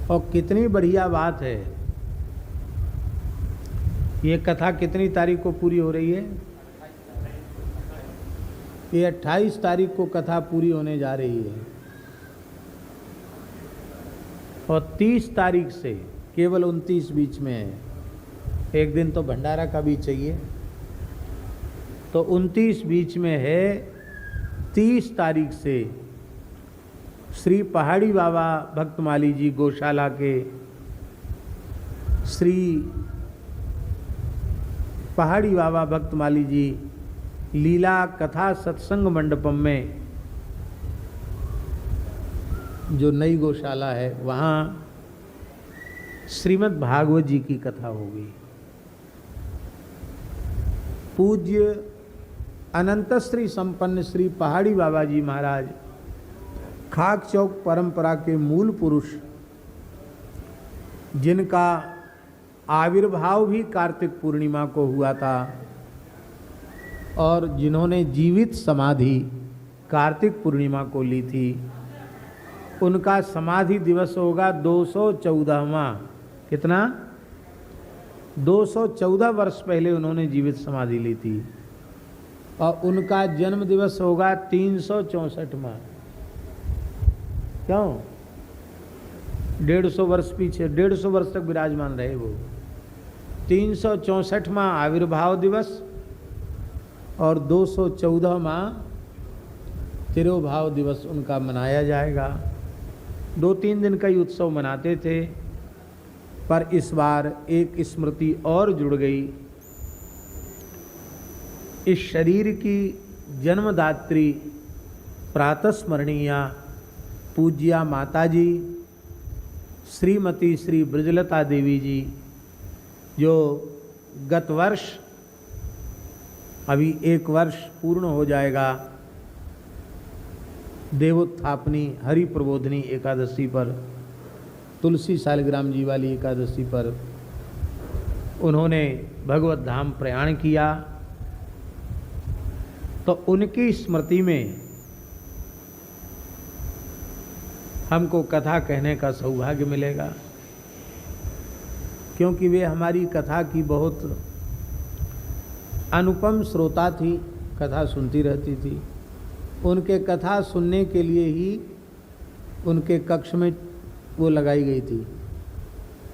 और कितनी बढ़िया बात है, ये कथा कितनी तारीख को पूरी हो रही है? ये 28 तारीख को कथा पूरी होने जा रही है और 30 तारीख से केवल 29 बीच में है। एक दिन तो भंडारा का भी चाहिए, तो 29 बीच में है। 30 तारीख से श्री पहाड़ी बाबा भक्तमाली जी गौशाला के श्री पहाड़ी बाबा भक्तमाली जी लीला कथा सत्संग मंडपम में जो नई गौशाला है, वहाँ श्रीमद् भागवत जी की कथा होगी। पूज्य अनंत श्री संपन्न श्री पहाड़ी बाबा जी महाराज खाक चौक परंपरा के मूल पुरुष, जिनका आविर्भाव भी कार्तिक पूर्णिमा को हुआ था और जिन्होंने जीवित समाधि कार्तिक पूर्णिमा को ली थी, उनका समाधि दिवस होगा 214वां। कितना? 214 वर्ष पहले उन्होंने जीवित समाधि ली थी और उनका जन्म दिवस होगा 364वां। क्यों? 150 वर्ष पीछे, 150 वर्ष तक विराजमान रहे वो। 364वां आविर्भाव दिवस और 214वां तिरोभाव दिवस उनका मनाया जाएगा। 2-3 दिन का ही उत्सव मनाते थे, पर इस बार एक स्मृति और जुड़ गई। इस शरीर की जन्मदात्री प्रातस्मरणीया पूज्या माताजी श्रीमती श्री ब्रजलता देवी जी, जो गत वर्ष अभी 1 वर्ष पूर्ण हो जाएगा देवोत्थापनी हरि प्रबोधनी एकादशी पर, तुलसी शालिग्राम जी वाली एकादशी पर उन्होंने भगवत धाम प्रयाण किया, तो उनकी स्मृति में हमको कथा कहने का सौभाग्य मिलेगा, क्योंकि वे हमारी कथा की बहुत अनुपम श्रोता थी, कथा सुनती रहती थी। उनके कथा सुनने के लिए ही उनके कक्ष में वो लगाई गई थी,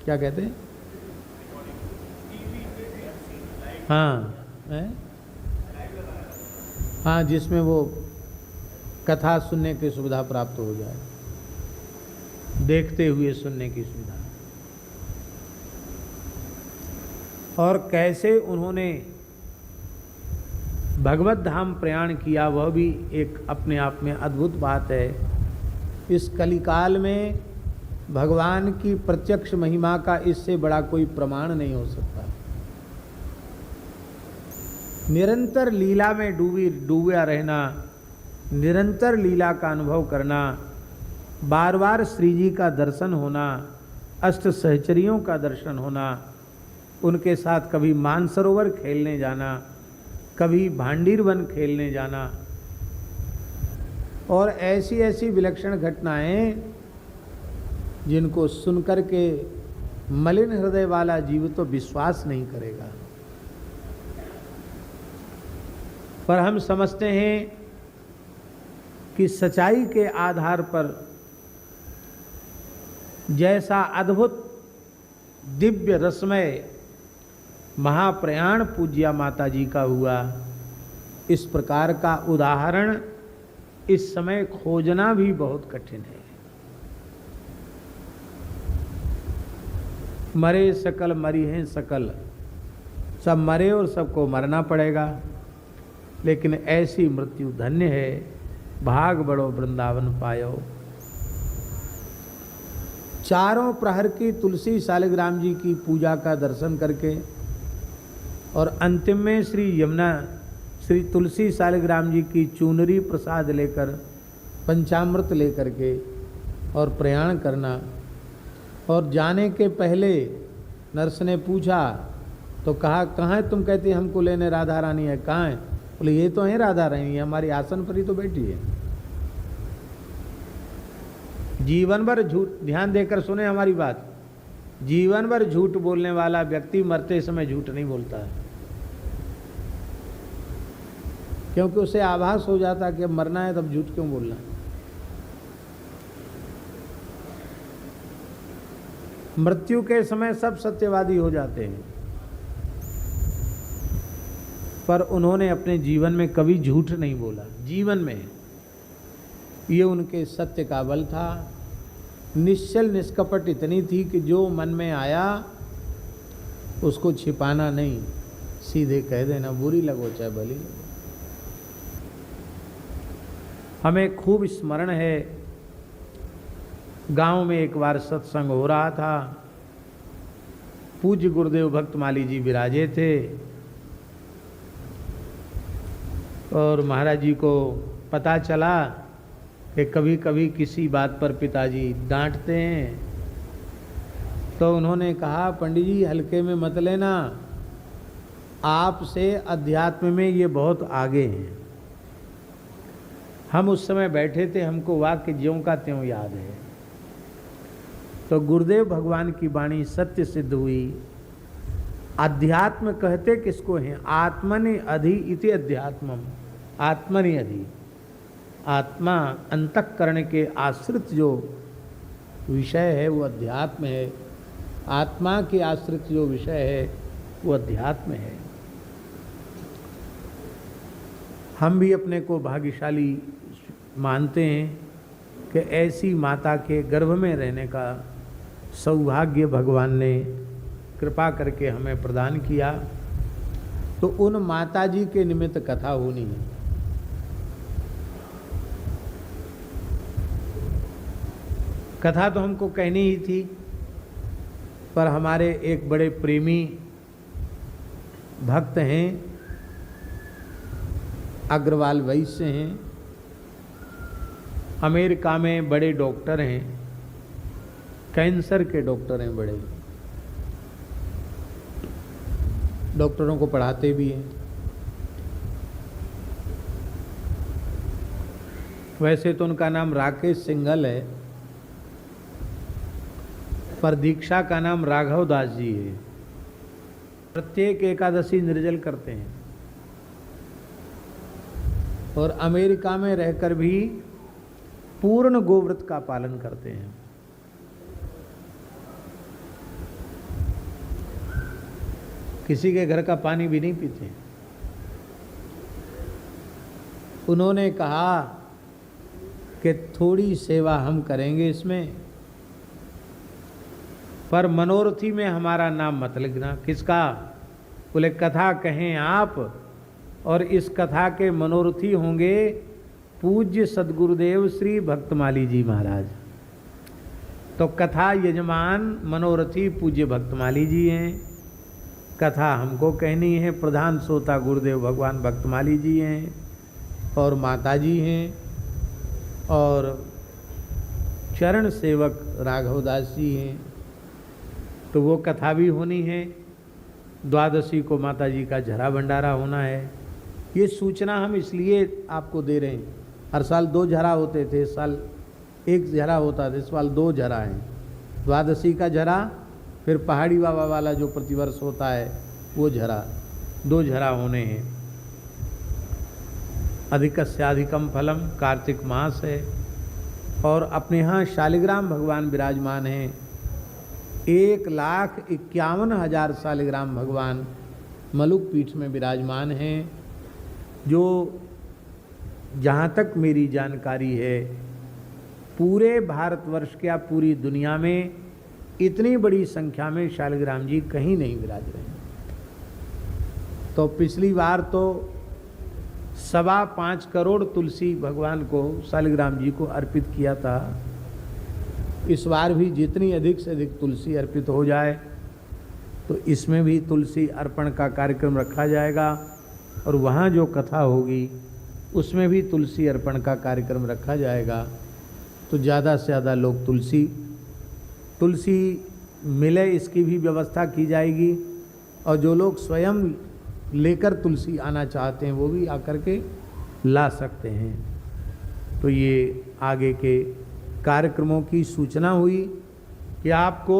क्या कहते हैं? हाँ है? हाँ, जिसमें वो कथा सुनने की सुविधा प्राप्त हो जाए, देखते हुए सुनने की सुविधा। और कैसे उन्होंने भगवत धाम प्रयाण किया, वह भी एक अपने आप में अद्भुत बात है। इस कलिकाल में भगवान की प्रत्यक्ष महिमा का इससे बड़ा कोई प्रमाण नहीं हो सकता। निरंतर लीला में डूबा रहना, निरंतर लीला का अनुभव करना, बार बार श्री जी का दर्शन होना, अष्ट सहचरियों का दर्शन होना, उनके साथ कभी मानसरोवर खेलने जाना, कभी भांडीर वन खेलने जाना, और ऐसी ऐसी विलक्षण घटनाएं जिनको सुनकर के मलिन हृदय वाला जीव तो विश्वास नहीं करेगा। पर हम समझते हैं कि सच्चाई के आधार पर जैसा अद्भुत दिव्य रसमय महाप्रयाण पूज्या माता जी का हुआ, इस प्रकार का उदाहरण इस समय खोजना भी बहुत कठिन है। मरे सकल मरी हैं सकल, सब मरे और सबको मरना पड़ेगा, लेकिन ऐसी मृत्यु धन्य है, भाग बड़ो वृंदावन पायो। चारों प्रहर की तुलसी शालिग्राम जी की पूजा का दर्शन करके और अंतिम में श्री तुलसी शालिग्राम जी की चूनरी प्रसाद लेकर, पंचामृत लेकर के और प्रयाण करना। और जाने के पहले नर्स ने पूछा तो कहा, कहाँ है तुम? कहती हमको लेने राधा रानी है। कहाँ है? बोले ये तो है राधा रानी, हमारी आसन पर ही तो बैठी है। जीवन भर झूठ, ध्यान देकर सुने हमारी बात, जीवन भर झूठ बोलने वाला व्यक्ति मरते समय झूठ नहीं बोलता है, क्योंकि उसे आभास हो जाता कि अब मरना है, तब झूठ क्यों बोलना। मृत्यु के समय सब सत्यवादी हो जाते हैं, पर उन्होंने अपने जीवन में कभी झूठ नहीं बोला। जीवन में ये उनके सत्य का बल था। निश्चल निष्कपट इतनी थी कि जो मन में आया उसको छिपाना नहीं, सीधे कह देना, बुरी लगो चाहे भली लगो। हमें खूब स्मरण है, गांव में एक बार सत्संग हो रहा था, पूज्य गुरुदेव भक्तमाली जी विराजे थे और महाराज जी को पता चला कि कभी कभी किसी बात पर पिताजी डांटते हैं, तो उन्होंने कहा, पंडित जी हल्के में मत लेना, आपसे अध्यात्म में ये बहुत आगे हैं। हम उस समय बैठे थे, हमको वाक्य ज्यों का त्यों याद है। तो गुरुदेव भगवान की वाणी सत्य सिद्ध हुई। अध्यात्म कहते किसको हैं? आत्मनि अधि इति अध्यात्मम, आत्मनि अधि। आत्मा अंतःकरण के आश्रित जो विषय है वो अध्यात्म है, आत्मा के आश्रित जो विषय है वो अध्यात्म है। हम भी अपने को भाग्यशाली मानते हैं कि ऐसी माता के गर्भ में रहने का सौभाग्य भगवान ने कृपा करके हमें प्रदान किया। तो उन माता जी के निमित्त कथा होनी है। कथा तो हमको कहनी ही थी, पर हमारे एक बड़े प्रेमी भक्त हैं, अग्रवाल वैश्य हैं, अमेरिका में बड़े डॉक्टर हैं, कैंसर के डॉक्टर हैं, बड़े डॉक्टरों को पढ़ाते भी हैं। वैसे तो उनका नाम राकेश सिंघल है, पर दीक्षा का नाम राघव दास जी है। प्रत्येक एकादशी निर्जल करते हैं और अमेरिका में रहकर भी पूर्ण गोव्रत का पालन करते हैं। किसी के घर का पानी भी नहीं पीते। उन्होंने कहा कि थोड़ी सेवा हम करेंगे इसमें, पर मनोरथी में हमारा नाम मत लिखना। किसका? बोले कथा कहें आप, और इस कथा के मनोरथी होंगे पूज्य सद्गुरुदेव श्री भक्तमाली जी महाराज। तो कथा यजमान मनोरथी पूज्य भक्तमाली जी हैं, कथा हमको कहनी है, प्रधान श्रोता गुरुदेव भगवान भक्तमाली जी हैं और माता जी हैं, और चरण सेवक राघवदास जी हैं। तो वो कथा भी होनी है। द्वादशी को माता जी का झरा भंडारा होना है। ये सूचना हम इसलिए आपको दे रहे हैं, हर साल 2 झरा होते थे, इस साल 1 झरा होता था, इस साल 2 झरा हैं। द्वादशी का झरा, फिर पहाड़ी बाबा वाला जो प्रतिवर्ष होता है वो झरा, 2 झरा होने हैं। अधिकस्याधिकम फलम, कार्तिक मास है, और अपने यहाँ शालिग्राम भगवान विराजमान हैं। 1,51,000 शालिग्राम भगवान मलुक पीठ में विराजमान हैं, जो जहाँ तक मेरी जानकारी है पूरे भारतवर्ष के या पूरी दुनिया में इतनी बड़ी संख्या में शालिग्राम जी कहीं नहीं विराज रहे। तो पिछली बार तो 5.25 करोड़ तुलसी भगवान को, शालिग्राम जी को अर्पित किया था। इस बार भी जितनी अधिक से अधिक तुलसी अर्पित हो जाए, तो इसमें भी तुलसी अर्पण का कार्यक्रम रखा जाएगा, और वहाँ जो कथा होगी उसमें भी तुलसी अर्पण का कार्यक्रम रखा जाएगा। तो ज़्यादा से ज़्यादा लोग तुलसी मिले इसकी भी व्यवस्था की जाएगी, और जो लोग स्वयं लेकर तुलसी आना चाहते हैं वो भी आकर के ला सकते हैं। तो ये आगे के कार्यक्रमों की सूचना हुई कि आपको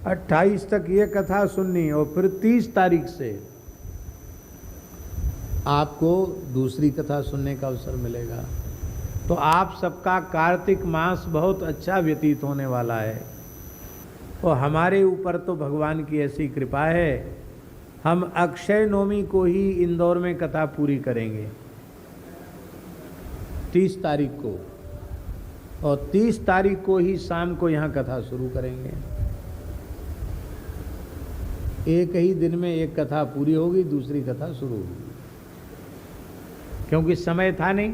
28 तक ये कथा सुननी और फिर 30 तारीख से आपको दूसरी कथा सुनने का अवसर मिलेगा। तो आप सबका कार्तिक मास बहुत अच्छा व्यतीत होने वाला है और हमारे ऊपर तो भगवान की ऐसी कृपा है, हम अक्षय नवमी को ही इंदौर में कथा पूरी करेंगे 30 तारीख को, और 30 तारीख को ही शाम को यहाँ कथा शुरू करेंगे। एक ही दिन में एक कथा पूरी होगी, दूसरी कथा शुरू होगी, क्योंकि समय था नहीं।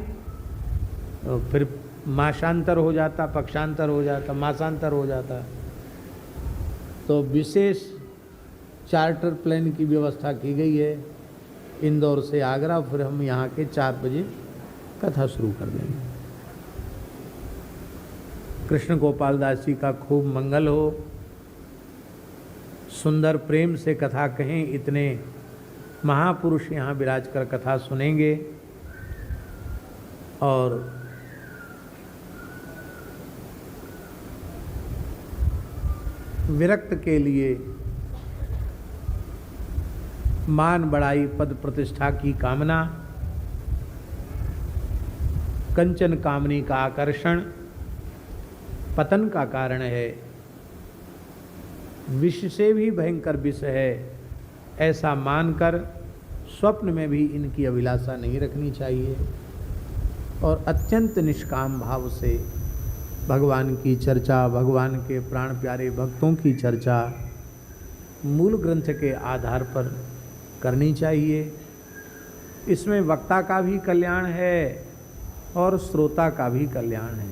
तो फिर मासांतर हो जाता, पक्षांतर हो जाता, मासांतर हो जाता। तो विशेष चार्टर प्लेन की व्यवस्था की गई है इंदौर से आगरा, फिर हम यहाँ के 4 बजे कथा शुरू कर देंगे। कृष्ण गोपाल दास जी का खूब मंगल हो, सुंदर प्रेम से कथा कहें, इतने महापुरुष यहाँ विराज कर कथा सुनेंगे। और विरक्त के लिए मान बड़ाई पद प्रतिष्ठा की कामना, कंचन कामनी का आकर्षण पतन का कारण है, विष से भी भयंकर विष है, ऐसा मानकर स्वप्न में भी इनकी अभिलाषा नहीं रखनी चाहिए और अत्यंत निष्काम भाव से भगवान की चर्चा, भगवान के प्राण प्यारे भक्तों की चर्चा मूल ग्रंथ के आधार पर करनी चाहिए। इसमें वक्ता का भी कल्याण है और श्रोता का भी कल्याण है।